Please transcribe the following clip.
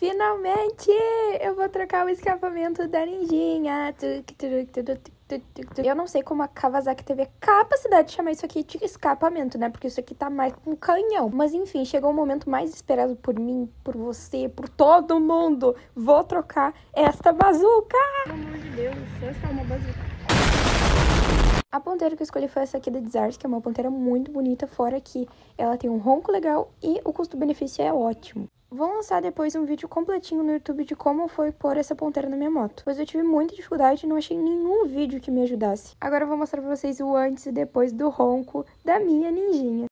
Finalmente! Eu vou trocar o escapamento da ninjinha. Eu não sei como a Kawasaki teve a capacidade de chamar isso aqui de escapamento, né? Porque isso aqui tá mais com um canhão. Mas enfim, chegou o momento mais esperado por mim, por você, por todo mundo. Vou trocar esta bazuca! Pelo amor de Deus, essa é uma bazuca. A ponteira que eu escolhi foi essa aqui da Dizars, que é uma ponteira muito bonita, fora que ela tem um ronco legal e o custo-benefício é ótimo. Vou lançar depois um vídeo completinho no YouTube de como foi pôr essa ponteira na minha moto, pois eu tive muita dificuldade e não achei nenhum vídeo que me ajudasse. Agora eu vou mostrar pra vocês o antes e depois do ronco da minha ninjinha.